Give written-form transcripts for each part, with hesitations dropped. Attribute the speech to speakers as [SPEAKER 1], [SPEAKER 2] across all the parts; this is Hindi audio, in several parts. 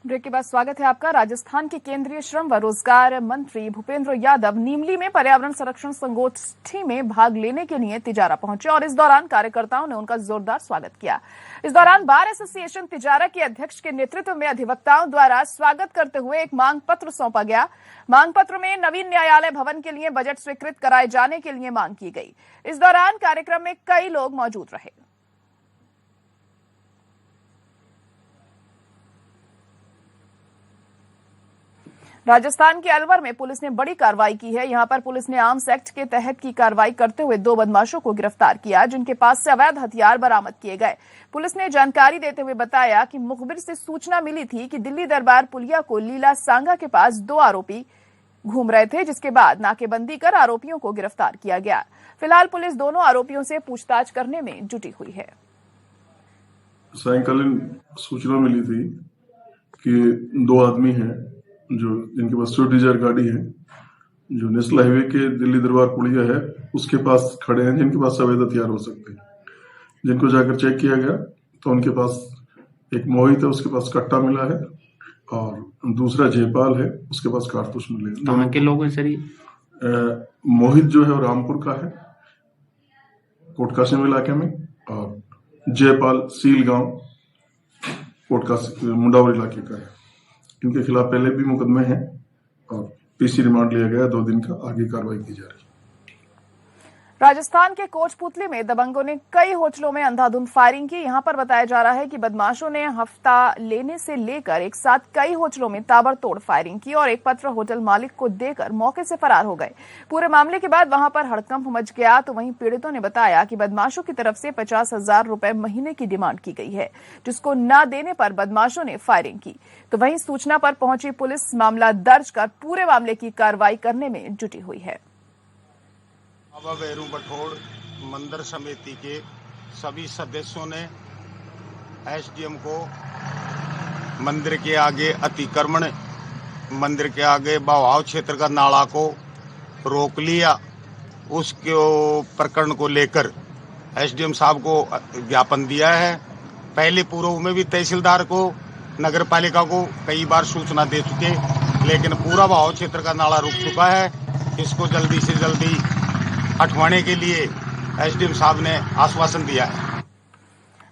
[SPEAKER 1] ब्रेक के बाद स्वागत है आपका। राजस्थान के केंद्रीय श्रम व रोजगार मंत्री भूपेंद्र यादव नीमली में पर्यावरण संरक्षण संगोष्ठी में भाग लेने के लिए तिजारा पहुंचे और इस दौरान कार्यकर्ताओं ने उनका जोरदार स्वागत किया। इस दौरान बार एसोसिएशन तिजारा के अध्यक्ष के नेतृत्व में अधिवक्ताओं द्वारा स्वागत करते हुए एक मांग पत्र सौंपा गया। मांग पत्र में नवीन न्यायालय भवन के लिए बजट स्वीकृत कराए जाने के लिए मांग की गई। इस दौरान कार्यक्रम में कई लोग मौजूद रहे। राजस्थान के अलवर में पुलिस ने बड़ी कार्रवाई की है। यहां पर पुलिस ने आर्म्स एक्ट के तहत की कार्रवाई करते हुए 2 बदमाशों को गिरफ्तार किया, जिनके पास से अवैध हथियार बरामद किए गए। पुलिस ने जानकारी देते हुए बताया कि मुखबिर से सूचना मिली थी कि दिल्ली दरबार पुलिया को लीला सांगा के पास 2 आरोपी घूम रहे थे, जिसके बाद नाकेबंदी कर आरोपियों को गिरफ्तार किया गया। फिलहाल पुलिस दोनों आरोपियों से पूछताछ करने में जुटी हुई है।
[SPEAKER 2] सायंकालीन सूचना मिली थी कि 2 आदमी हैं जो जिनके पास स्विफ्ट डिजायर गाड़ी है, जो नेशनल हाईवे के दिल्ली दरबार पुलिया है उसके पास खड़े हैं, जिनके पास अवैध हथियार हो सकते हैं। जिनको जाकर चेक किया गया तो उनके पास एक मोहित है, उसके पास कट्टा मिला है और दूसरा जयपाल है, उसके पास कारतूस मिले।
[SPEAKER 3] कहाँ के लोग हैं सर?
[SPEAKER 2] मोहित जो है वो रामपुर का है, कोटकासिम इलाके में, और जयपाल सील गांव कोटकासिम मुंडावर इलाके का है। इनके खिलाफ पहले भी मुकदमे हैं और पीसी रिमांड लिया गया 2 दिन का। आगे कार्रवाई की जा रही है।
[SPEAKER 1] राजस्थान के कोटपुतली में दबंगों ने कई होटलों में अंधाधुंध फायरिंग की। यहां पर बताया जा रहा है कि बदमाशों ने हफ्ता लेने से लेकर एक साथ कई होटलों में ताबड़तोड़ फायरिंग की और एक पत्र होटल मालिक को देकर मौके से फरार हो गए। पूरे मामले के बाद वहां पर हड़कंप मच गया। तो वहीं पीड़ितों ने बताया कि बदमाशों की तरफ से 50,000 रुपए महीने की डिमांड की गई है, जिसको न देने पर बदमाशों ने फायरिंग की। तो वहीं सूचना पर पहुंची पुलिस मामला दर्ज कर पूरे मामले की कार्रवाई करने में जुटी हुई है।
[SPEAKER 4] बाबा भैरू बठोड़ मंदिर समिति के सभी सदस्यों ने एसडीएम को मंदिर के आगे अतिक्रमण, मंदिर के आगे बहाव क्षेत्र का नाला को रोक लिया। उसके प्रकरण को लेकर एसडीएम साहब को ज्ञापन दिया है। पहले पूर्व में भी तहसीलदार को, नगर पालिका को कई बार सूचना दे चुके, लेकिन पूरा बहाव क्षेत्र का नाला रुक चुका है। इसको जल्दी से जल्दी हटवाने के लिए एसडीएम साहब ने आश्वासन दिया है।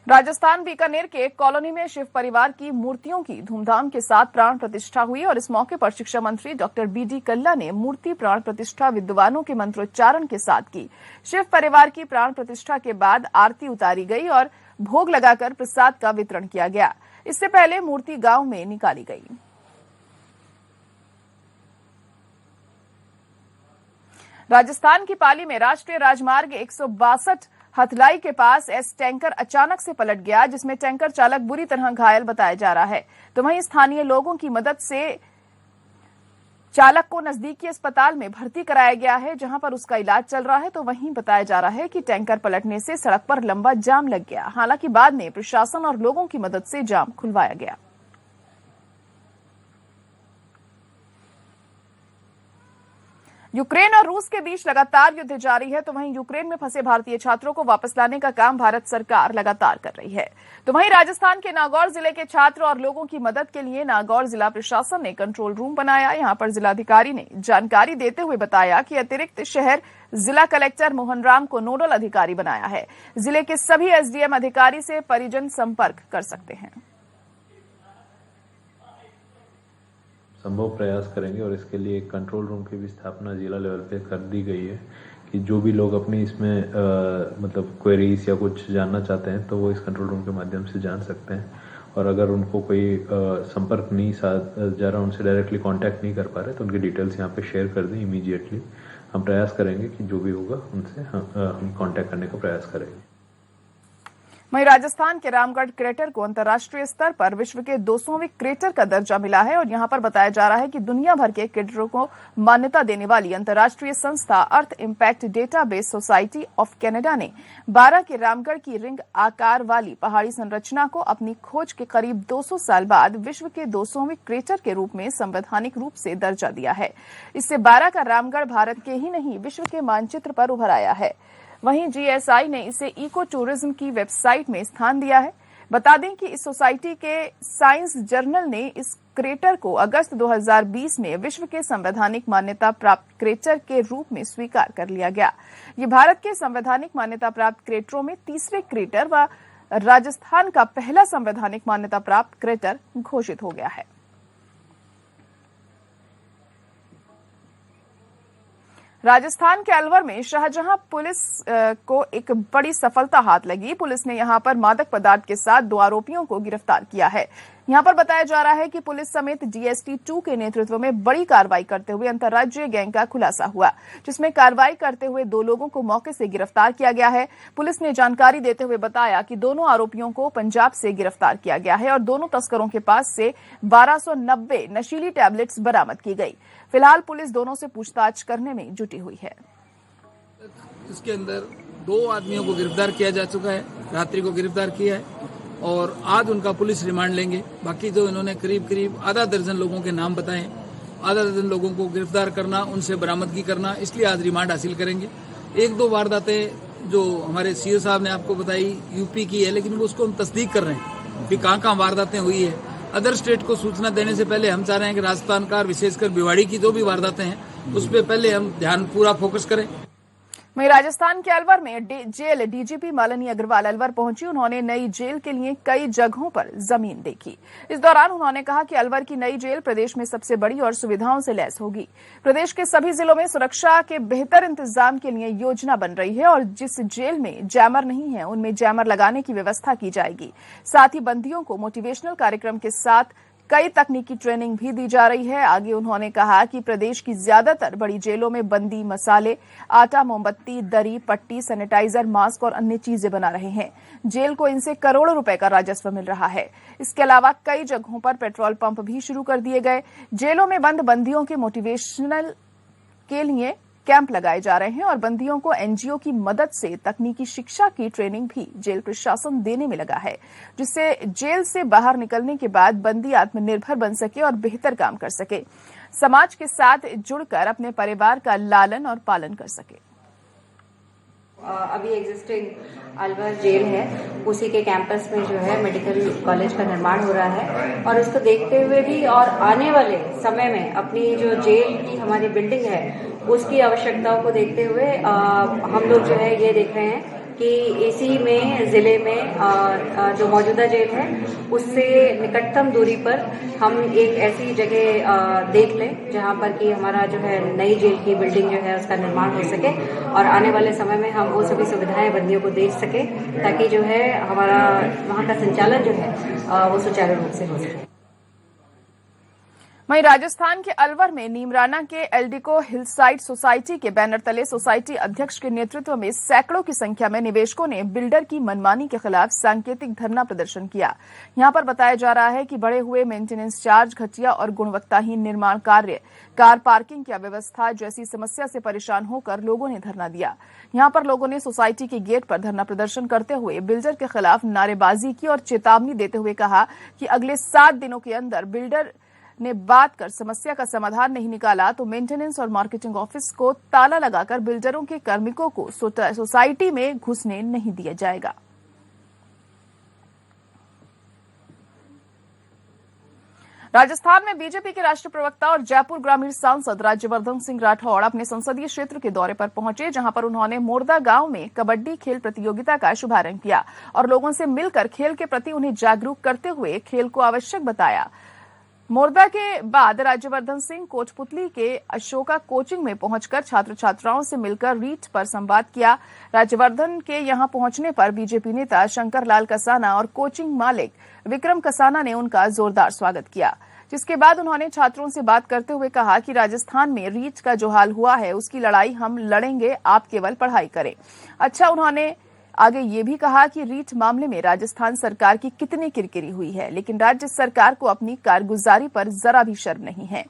[SPEAKER 1] राजस्थान बीकानेर के एक कॉलोनी में शिव परिवार की मूर्तियों की धूमधाम के साथ प्राण प्रतिष्ठा हुई और इस मौके पर शिक्षा मंत्री डॉक्टर बीडी कल्ला ने मूर्ति प्राण प्रतिष्ठा विद्वानों के मंत्रोच्चारण के साथ की। शिव परिवार की प्राण प्रतिष्ठा के बाद आरती उतारी गई और भोग लगाकर प्रसाद का वितरण किया गया। इससे पहले मूर्ति गांव में निकाली गई। राजस्थान की पाली में राष्ट्रीय राजमार्ग 162 हथलाई के पास एस टैंकर अचानक से पलट गया, जिसमें टैंकर चालक बुरी तरह घायल बताया जा रहा है। तो वहीं स्थानीय लोगों की मदद से चालक को नजदीकी अस्पताल में भर्ती कराया गया है, जहां पर उसका इलाज चल रहा है। तो वहीं बताया जा रहा है कि टैंकर पलटने से सड़क पर लंबा जाम लग गया। हालांकि बाद में प्रशासन और लोगों की मदद से जाम खुलवाया गया। यूक्रेन और रूस के बीच लगातार युद्ध जारी है। तो वहीं यूक्रेन में फंसे भारतीय छात्रों को वापस लाने का काम भारत सरकार लगातार कर रही है। तो वहीं राजस्थान के नागौर जिले के छात्र और लोगों की मदद के लिए नागौर जिला प्रशासन ने कंट्रोल रूम बनाया। यहां पर जिलाधिकारी ने जानकारी देते हुए बताया कि अतिरिक्त शहर जिला कलेक्टर मोहन राम को नोडल अधिकारी बनाया है। जिले के सभी एसडीएम अधिकारी से परिजन संपर्क कर सकते हैं।
[SPEAKER 5] संभव प्रयास करेंगे और इसके लिए एक कंट्रोल रूम की भी स्थापना जिला लेवल पे कर दी गई है कि जो भी लोग अपनी इसमें मतलब क्वेरीज या कुछ जानना चाहते हैं तो वो इस कंट्रोल रूम के माध्यम से जान सकते हैं। और अगर उनको कोई संपर्क नहीं जा रहा, उनसे डायरेक्टली कांटेक्ट नहीं कर पा रहे, तो उनकी डिटेल्स यहाँ पे शेयर कर दें इमीडिएटली। हम प्रयास करेंगे कि जो भी होगा उनसे हम कांटेक्ट करने का प्रयास करेंगे।
[SPEAKER 1] वहीं राजस्थान के रामगढ़ क्रेटर को अंतर्राष्ट्रीय स्तर पर विश्व के 200वें क्रेटर का दर्जा मिला है और यहां पर बताया जा रहा है कि दुनिया भर के क्रेटरों को मान्यता देने वाली अंतर्राष्ट्रीय संस्था earth impact database society of Canada ने 12 के रामगढ़ की रिंग आकार वाली पहाड़ी संरचना को अपनी खोज के करीब 200 साल बाद विश्व के 200वें क्रेटर के रूप में संवैधानिक रूप से दर्जा दिया है। इससे 12 का रामगढ़ भारत के ही नहीं विश्व के मानचित्र पर उभर आया है। वहीं जीएसआई ने इसे इको टूरिज्म की वेबसाइट में स्थान दिया है। बता दें कि इस सोसाइटी के साइंस जर्नल ने इस क्रेटर को अगस्त 2020 में विश्व के संवैधानिक मान्यता प्राप्त क्रेटर के रूप में स्वीकार कर लिया गया। ये भारत के संवैधानिक मान्यता प्राप्त क्रेटरों में तीसरे क्रेटर व राजस्थान का पहला संवैधानिक मान्यता प्राप्त क्रेटर घोषित हो गया है। राजस्थान के अलवर में शाहजहां पुलिस को एक बड़ी सफलता हाथ लगी। पुलिस ने यहां पर मादक पदार्थ के साथ 2 आरोपियों को गिरफ्तार किया है। यहां पर बताया जा रहा है कि पुलिस समेत DST 2 के नेतृत्व में बड़ी कार्रवाई करते हुए अंतर्राज्यीय गैंग का खुलासा हुआ, जिसमें कार्रवाई करते हुए 2 लोगों को मौके से गिरफ्तार किया गया है। पुलिस ने जानकारी देते हुए बताया कि दोनों आरोपियों को पंजाब से गिरफ्तार किया गया है और दोनों तस्करों के पास से 1290 नशीली टैबलेट्स बरामद की गई। फिलहाल पुलिस दोनों से पूछताछ करने में जुटी हुई है।
[SPEAKER 3] इसके अंदर 2 आदमियों को गिरफ्तार किया जा चुका है, रात्रि को गिरफ्तार किया है और आज उनका पुलिस रिमांड लेंगे। बाकी जो इन्होंने करीब आधा दर्जन लोगों के नाम बताए, आधा दर्जन लोगों को गिरफ्तार करना, उनसे बरामदगी करना, इसलिए आज रिमांड हासिल करेंगे। 1-2 वारदातें जो हमारे सीओ साहब ने आपको बताई यूपी की है, लेकिन उसको हम तस्दीक कर रहे हैं कि कहाँ वारदातें हुई है। अदर स्टेट को सूचना देने से पहले हम चाह रहे हैं कि राजस्थान का विशेषकर भिवाड़ी की जो भी वारदातें हैं उस पर पहले हम ध्यान पूरा फोकस करें।
[SPEAKER 1] वहीं राजस्थान के अलवर में जेल DGP मालिनी अग्रवाल अलवर पहुंची। उन्होंने नई जेल के लिए कई जगहों पर जमीन देखी। इस दौरान उन्होंने कहा कि अलवर की नई जेल प्रदेश में सबसे बड़ी और सुविधाओं से लैस होगी। प्रदेश के सभी जिलों में सुरक्षा के बेहतर इंतजाम के लिए योजना बन रही है और जिस जेल में जैमर नहीं है उनमें जैमर लगाने की व्यवस्था की जाएगी। साथ ही बंदियों को मोटिवेशनल कार्यक्रम के साथ कई तकनीकी ट्रेनिंग भी दी जा रही है। आगे उन्होंने कहा कि प्रदेश की ज्यादातर बड़ी जेलों में बंदी मसाले, आटा, मोमबत्ती, दरी, पट्टी, सैनिटाइजर, मास्क और अन्य चीजें बना रहे हैं। जेल को इनसे करोड़ों रुपए का राजस्व मिल रहा है। इसके अलावा कई जगहों पर पेट्रोल पंप भी शुरू कर दिए गए। जेलों में बंद बंदियों के मोटिवेशनल के लिए कैंप लगाए जा रहे हैं और बंदियों को NGO की मदद से तकनीकी शिक्षा की ट्रेनिंग भी जेल प्रशासन देने में लगा है, जिससे जेल से बाहर निकलने के बाद बंदी आत्मनिर्भर बन सके और बेहतर काम कर सके, समाज के साथ जुड़कर अपने परिवार का लालन और पालन कर सके।
[SPEAKER 6] अभी एग्जिस्टिंग अलवर जेल है, उसी के कैंपस में जो है मेडिकल कॉलेज का निर्माण हो रहा है और उसको देखते हुए भी और आने वाले समय में अपनी जो जेल की हमारी बिल्डिंग है उसकी आवश्यकताओं को देखते हुए हम लोग जो है ये देख रहे हैं कि इसी में जिले में जो मौजूदा जेल है उससे निकटतम दूरी पर हम एक ऐसी जगह देख लें जहां पर कि हमारा जो है नई जेल की बिल्डिंग जो है उसका निर्माण हो सके और आने वाले समय में हम वो सभी सुविधाएं बंदियों को दे सके ताकि जो है हमारा वहां का संचालन जो है वो सुचारू रूप से हो सके।
[SPEAKER 1] वहीं राजस्थान के अलवर में नीमराना के एल्डिको हिलसाइड सोसाइटी के बैनर तले सोसाइटी अध्यक्ष के नेतृत्व में सैकड़ों की संख्या में निवेशकों ने बिल्डर की मनमानी के खिलाफ सांकेतिक धरना प्रदर्शन किया। यहां पर बताया जा रहा है कि बढ़े हुए मेंटेनेंस चार्ज, घटिया और गुणवत्ताहीन निर्माण कार्य, कार पार्किंग की अव्यवस्था जैसी समस्या से परेशान होकर लोगों ने धरना दिया। यहां पर लोगों ने सोसाइटी के गेट पर धरना प्रदर्शन करते हुए बिल्डर के खिलाफ नारेबाजी की और चेतावनी देते हुए कहा कि अगले 7 दिनों के अंदर बिल्डर ने बात कर समस्या का समाधान नहीं निकाला तो मेंटेनेंस और मार्केटिंग ऑफिस को ताला लगाकर बिल्डरों के कार्मिकों को सोसाइटी में घुसने नहीं दिया जाएगा। राजस्थान में बीजेपी के राष्ट्रीय प्रवक्ता और जयपुर ग्रामीण सांसद राज्यवर्धन सिंह राठौड़ अपने संसदीय क्षेत्र के दौरे पर पहुंचे, जहां पर उन्होंने मोरदा गांव में कबड्डी खेल प्रतियोगिता का शुभारंभ किया और लोगों से मिलकर खेल के प्रति उन्हें जागरूक करते हुए खेल को आवश्यक बताया। मोरदा के बाद राज्यवर्धन सिंह कोटपुतली के अशोका कोचिंग में पहुंचकर छात्र छात्राओं से मिलकर रीट पर संवाद किया। राज्यवर्धन के यहां पहुंचने पर बीजेपी नेता शंकर लाल कसाना और कोचिंग मालिक विक्रम कसाना ने उनका जोरदार स्वागत किया, जिसके बाद उन्होंने छात्रों से बात करते हुए कहा कि राजस्थान में रीट का जो हाल हुआ है उसकी लड़ाई हम लड़ेंगे, आप केवल पढ़ाई करें। अच्छा, उन्होंने आगे ये भी कहा कि रीट मामले में राजस्थान सरकार की कितनी किरकिरी हुई है, लेकिन राज्य सरकार को अपनी कारगुजारी पर जरा भी शर्म नहीं है।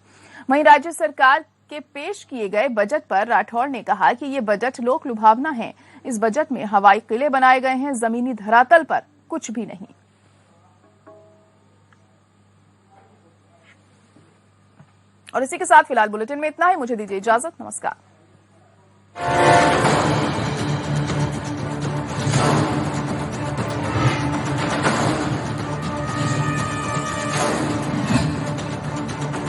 [SPEAKER 1] वहीं राज्य सरकार के पेश किए गए बजट पर राठौड़ ने कहा कि ये बजट लोक लुभावना है। इस बजट में हवाई किले बनाए गए हैं, जमीनी धरातल पर कुछ भी नहीं। और इसी के साथ फिलहाल बुलेटिन में इतना ही। मुझे दीजिए इजाजत। नमस्कार।